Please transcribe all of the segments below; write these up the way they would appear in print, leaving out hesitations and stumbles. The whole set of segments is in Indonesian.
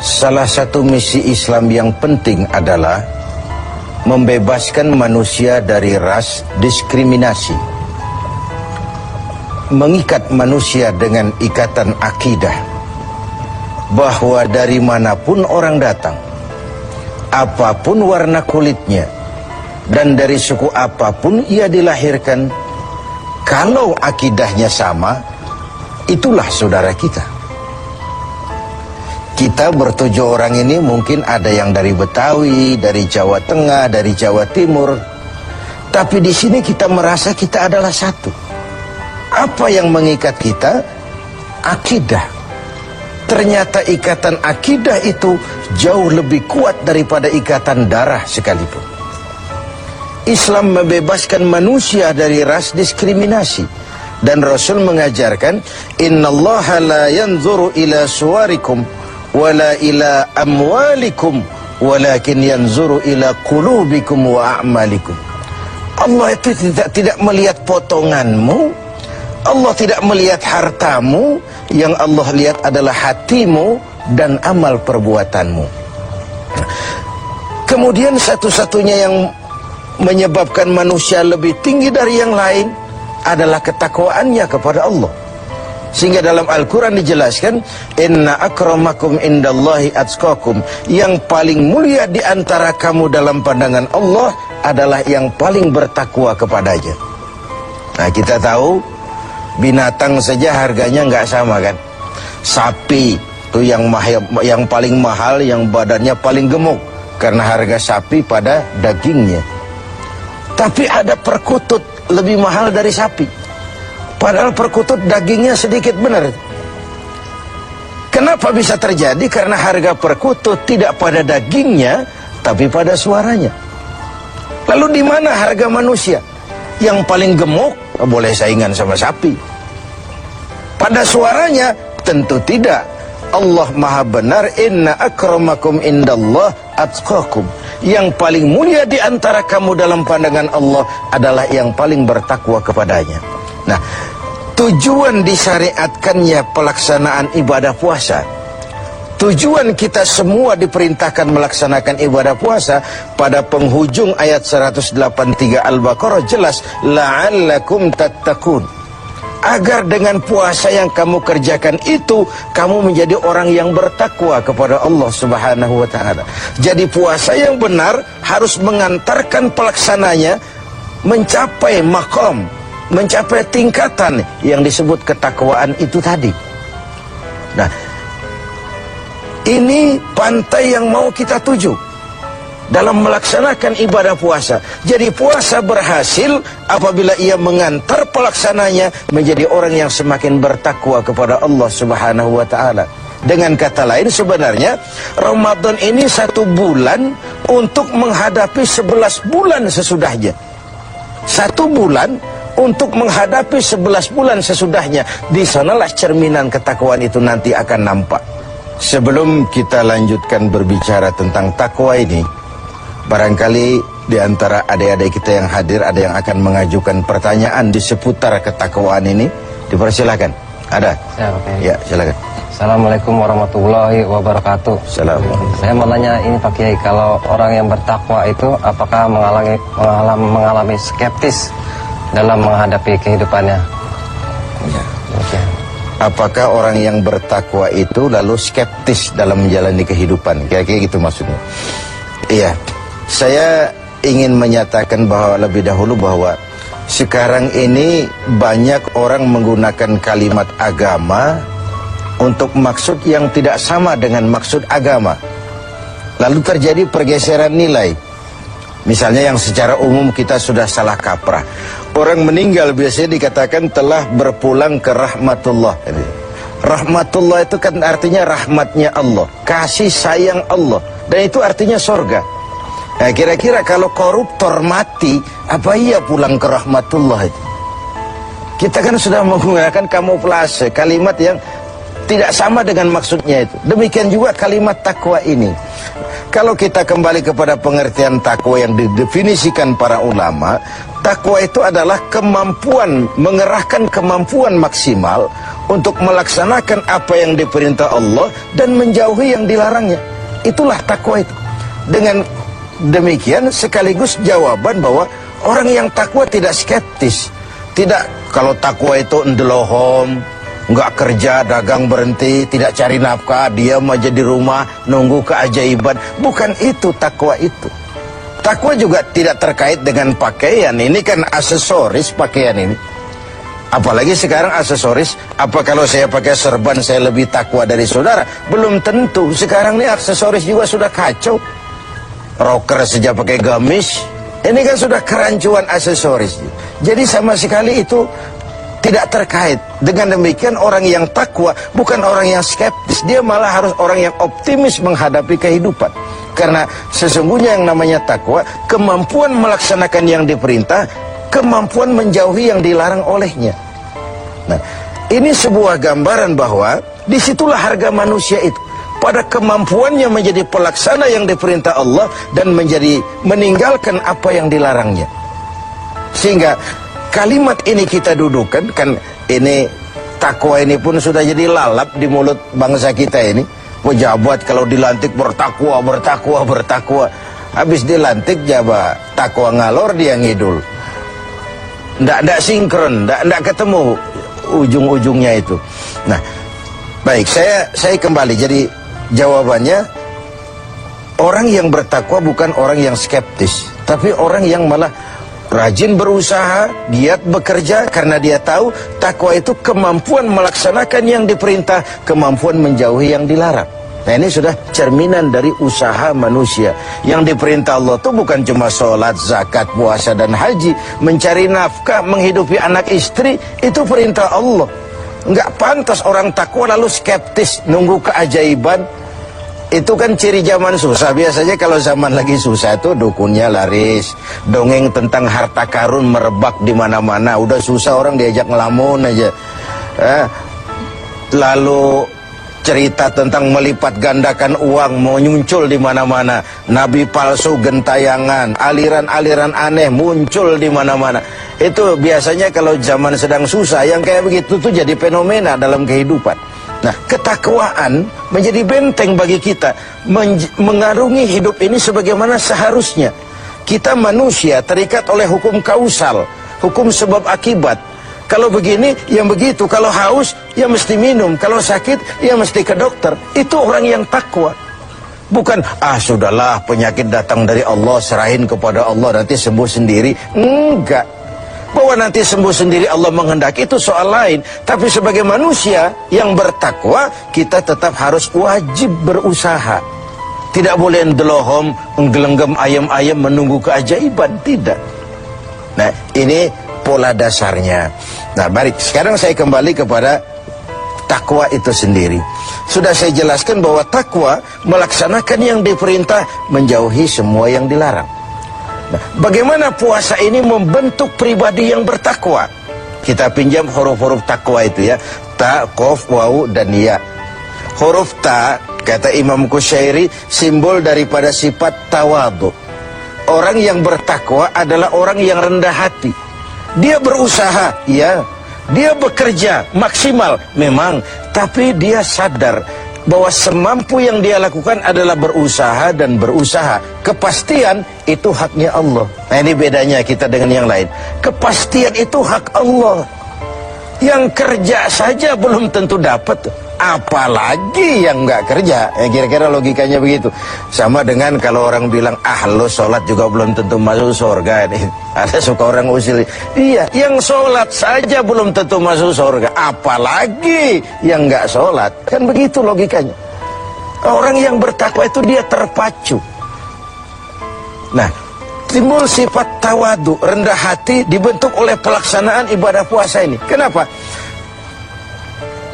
Salah satu misi Islam yang penting adalah membebaskan manusia dari ras diskriminasi, mengikat manusia dengan ikatan akidah bahwa dari manapun orang datang, apapun warna kulitnya, dan dari suku apapun ia dilahirkan, kalau akidahnya sama, itulah saudara kita. Kita bertujuh orang ini mungkin ada yang dari Betawi, dari Jawa Tengah, dari Jawa Timur. Tapi di sini kita merasa kita adalah satu. Apa yang mengikat kita? Akidah. Ternyata ikatan akidah itu jauh lebih kuat daripada ikatan darah sekalipun. Islam membebaskan manusia dari ras diskriminasi. Dan Rasul mengajarkan, innallaha la yanzuru ila suwarikum wala ila amwalikum walakin yanzuru ila qulubikum wa a'malikum. Allah itu tidak melihat potonganmu, Allah tidak melihat hartamu, yang Allah lihat adalah hatimu dan amal perbuatanmu. Kemudian satu-satunya yang menyebabkan manusia lebih tinggi dari yang lain adalah ketakwaannya kepada Allah. Sehingga dalam Al-Quran dijelaskan, inna akramakum indallahi atqakum, yang paling mulia di antara kamu dalam pandangan Allah adalah yang paling bertakwa kepadanya. Nah, kita tahu binatang saja harganya nggak sama kan. Sapi itu yang paling mahal, yang badannya paling gemuk, karena harga sapi pada dagingnya. Tapi ada perkutut lebih mahal dari sapi, padahal perkutut dagingnya sedikit, benar. Kenapa bisa terjadi? Karena harga perkutut tidak pada dagingnya, tapi pada suaranya. Lalu di mana harga manusia? Yang paling gemuk boleh saingan sama sapi. Pada suaranya tentu tidak. Allah maha benar, inna akramakum indallah atqakum, yang paling mulia di antara kamu dalam pandangan Allah adalah yang paling bertakwa kepadanya. Nah, tujuan disyariatkannya pelaksanaan ibadah puasa, tujuan kita semua diperintahkan melaksanakan ibadah puasa, pada penghujung ayat 183 Al-Baqarah jelas, la'allakum tattaqun, agar dengan puasa yang kamu kerjakan itu, kamu menjadi orang yang bertakwa kepada Allah Subhanahu wa ta'ala. Jadi puasa yang benar harus mengantarkan pelaksananya mencapai maqam, mencapai tingkatan yang disebut ketakwaan itu tadi. Nah, ini pantai yang mau kita tuju dalam melaksanakan ibadah puasa. Jadi puasa berhasil apabila ia mengantar pelaksananya menjadi orang yang semakin bertakwa kepada Allah Subhanahu wa ta'ala. Dengan kata lain, sebenarnya Ramadan ini 1 bulan untuk menghadapi 11 bulan sesudahnya. 1 bulan untuk menghadapi 11 bulan sesudahnya. Di sanalah cerminan ketakwaan itu nanti akan nampak. Sebelum kita lanjutkan berbicara tentang takwa ini, barangkali di antara adik-adik kita yang hadir ada yang akan mengajukan pertanyaan di seputar ketakwaan ini. Dipersilakan. Ada? Ya, silakan. Assalamualaikum warahmatullahi wabarakatuh. Assalamualaikum. Saya mau nanya ini Pak Kiai, kalau orang yang bertakwa itu apakah mengalami skeptis dalam menghadapi kehidupannya? Ya. Okay. Apakah orang yang bertakwa itu lalu skeptis dalam menjalani kehidupan? Kira-kira gitu maksudnya. Iya. Saya ingin menyatakan bahwa lebih dahulu bahwa sekarang ini banyak orang menggunakan kalimat agama untuk maksud yang tidak sama dengan maksud agama. Lalu terjadi pergeseran nilai. Misalnya yang secara umum kita sudah salah kaprah. Orang meninggal biasanya dikatakan telah berpulang ke rahmatullah. Rahmatullah itu kan artinya rahmatnya Allah, kasih sayang Allah, dan itu artinya sorga. Nah, kira-kira kalau koruptor mati, apa iya pulang ke rahmatullah itu? Kita kan sudah menggunakan kamuflase, kalimat yang tidak sama dengan maksudnya itu. Demikian juga kalimat takwa ini. Kalau kita kembali kepada pengertian takwa yang didefinisikan para ulama, takwa itu adalah kemampuan, mengerahkan kemampuan maksimal untuk melaksanakan apa yang diperintah Allah dan menjauhi yang dilarangnya. Itulah takwa itu. Dengan demikian sekaligus jawaban bahwa orang yang takwa tidak skeptis. Tidak, kalau takwa itu ndelohom, nggak kerja, dagang berhenti, tidak cari nafkah, diam aja di rumah, nunggu keajaiban. Bukan itu takwa itu. Takwa juga tidak terkait dengan pakaian. Ini kan aksesoris pakaian ini. Apalagi sekarang aksesoris, apa kalau saya pakai serban saya lebih takwa dari saudara? Belum tentu. Sekarang ini aksesoris juga sudah kacau. Rocker saja pakai gamis. Ini kan sudah kerancuan aksesoris. Jadi sama sekali itu tidak terkait. Dengan demikian orang yang takwa bukan orang yang skeptis. Dia malah harus orang yang optimis menghadapi kehidupan. Karena sesungguhnya yang namanya takwa, kemampuan melaksanakan yang diperintah, kemampuan menjauhi yang dilarang olehnya. Nah, ini sebuah gambaran bahwa disitulah harga manusia itu, pada kemampuannya menjadi pelaksana yang diperintah Allah dan meninggalkan apa yang dilarangnya. Sehingga kalimat ini kita dudukan, kan ini takwa ini pun sudah jadi lalap di mulut bangsa kita ini. Pejabat kalau dilantik bertakwa, bertakwa, bertakwa. Habis dilantik jabat takwa ngalor dia ngidul. Nggak sinkron, nggak ketemu ujung-ujungnya itu. Nah, baik, saya kembali. Jadi jawabannya, orang yang bertakwa bukan orang yang skeptis, tapi orang yang malah rajin berusaha, giat bekerja karena dia tahu takwa itu kemampuan melaksanakan yang diperintah, kemampuan menjauhi yang dilarang. Nah, ini sudah cerminan dari usaha manusia. Yang diperintah Allah itu bukan cuma sholat, zakat, puasa, dan haji. Mencari nafkah, menghidupi anak istri, itu perintah Allah. Nggak pantas orang takwa lalu skeptis, nunggu keajaiban. Itu kan ciri zaman susah. Biasanya kalau zaman lagi susah itu dukunnya laris. Dongeng tentang harta karun merebak di mana-mana. Udah susah orang diajak ngelamun aja. Lalu cerita tentang melipat gandakan uang muncul di mana-mana. Nabi palsu gentayangan, aliran-aliran aneh muncul di mana-mana. Itu biasanya kalau zaman sedang susah, yang kayak begitu tuh jadi fenomena dalam kehidupan. Nah, ketakwaan menjadi benteng bagi kita, mengarungi hidup ini sebagaimana seharusnya. Kita manusia terikat oleh hukum kausal, hukum sebab akibat. Kalau begini, yang begitu. Kalau haus, ya mesti minum. Kalau sakit, ya mesti ke dokter. Itu orang yang takwa. Bukan, sudahlah penyakit datang dari Allah, serahin kepada Allah, nanti sembuh sendiri. Enggak. Bahwa nanti sembuh sendiri Allah menghendaki itu soal lain. Tapi sebagai manusia yang bertakwa, kita tetap harus wajib berusaha. Tidak boleh ndelohom, nggelenggem ayam-ayam menunggu keajaiban. Tidak. Nah, ini pola dasarnya. Nah, baik, sekarang saya kembali kepada takwa itu sendiri. Sudah saya jelaskan bahwa takwa melaksanakan yang diperintah, menjauhi semua yang dilarang. Nah, bagaimana puasa ini membentuk pribadi yang bertakwa? Kita pinjam huruf-huruf takwa itu ya. Ta, qaf, waw, dan ya. Huruf ta, kata Imam Qushairi, simbol daripada sifat tawadu. Orang yang bertakwa adalah orang yang rendah hati. Dia berusaha, ya. Dia bekerja maksimal, memang. Tapi dia sadar bahwa semampu yang dia lakukan adalah berusaha dan berusaha. Kepastian itu haknya Allah. Nah, ini bedanya kita dengan yang lain. Kepastian itu hak Allah. Yang kerja saja belum tentu dapat, apalagi yang nggak kerja. Kira-kira logikanya begitu. Sama dengan kalau orang bilang, lo sholat juga belum tentu masuk surga. Ada suka orang usil, iya, yang sholat saja belum tentu masuk surga, apalagi yang nggak sholat. Kan begitu logikanya. Orang yang bertakwa itu dia terpacu. Nah, timbul sifat tawadu, rendah hati, dibentuk oleh pelaksanaan ibadah puasa ini. Kenapa?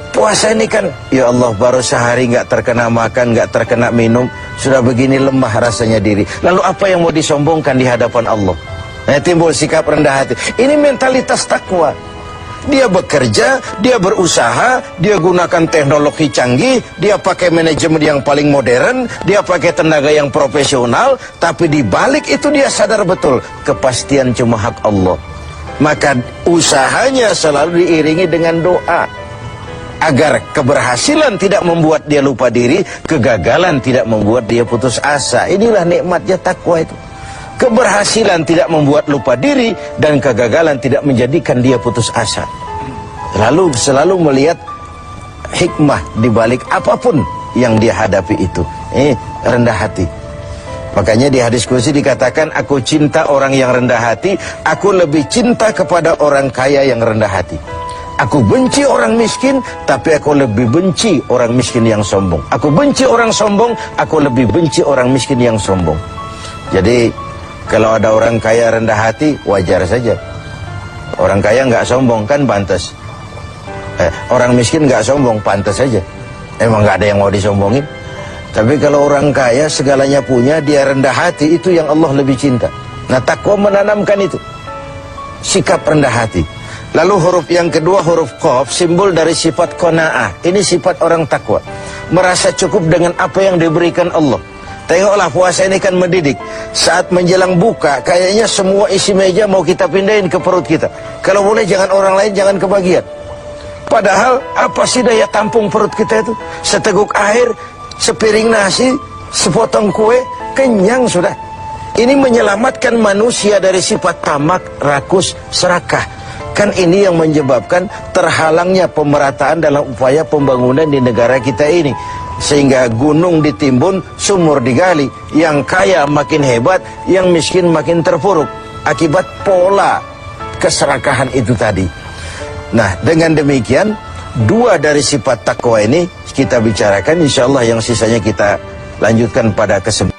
Puasa ini kan, ya Allah, baru sehari nggak terkena makan, nggak terkena minum, sudah begini lemah rasanya diri. Lalu apa yang mau disombongkan di hadapan Allah? Nah, timbul sikap rendah hati. Ini mentalitas takwa. Dia bekerja, dia berusaha, dia gunakan teknologi canggih, dia pakai manajemen yang paling modern, dia pakai tenaga yang profesional, tapi di balik itu dia sadar betul, kepastian cuma hak Allah. Maka usahanya selalu diiringi dengan doa. Agar keberhasilan tidak membuat dia lupa diri, kegagalan tidak membuat dia putus asa. Inilah nikmatnya takwa itu. Keberhasilan tidak membuat lupa diri, dan kegagalan tidak menjadikan dia putus asa. Lalu selalu melihat hikmah di balik apapun yang dia hadapi itu. Rendah hati. Makanya di hadis qudsi dikatakan, aku cinta orang yang rendah hati, aku lebih cinta kepada orang kaya yang rendah hati. Aku benci orang miskin, tapi aku lebih benci orang miskin yang sombong. Aku benci orang sombong, aku lebih benci orang miskin yang sombong. Jadi kalau ada orang kaya rendah hati, wajar saja. Orang kaya nggak sombong kan pantas. Orang miskin nggak sombong, pantas saja. Emang nggak ada yang mau disombongin. Tapi kalau orang kaya segalanya punya, dia rendah hati, itu yang Allah lebih cinta. Nah, takwa menanamkan itu, sikap rendah hati. Lalu huruf yang kedua, huruf Qaf, simbol dari sifat qanaah. Ini sifat orang takwa, merasa cukup dengan apa yang diberikan Allah. Tengoklah, puasa ini kan mendidik. Saat menjelang buka, kayaknya semua isi meja mau kita pindahin ke perut kita. Kalau boleh jangan orang lain, jangan kebagian. Padahal apa sih daya tampung perut kita itu? Seteguk air, sepiring nasi, sepotong kue, kenyang sudah. Ini menyelamatkan manusia dari sifat tamak, rakus, serakah. Kan ini yang menyebabkan terhalangnya pemerataan dalam upaya pembangunan di negara kita ini. Sehingga gunung ditimbun, sumur digali. Yang kaya makin hebat, yang miskin makin terpuruk. Akibat pola keserakahan itu tadi. Nah, dengan demikian, dua dari sifat takwa ini kita bicarakan. Insya Allah yang sisanya kita lanjutkan pada kesempatan.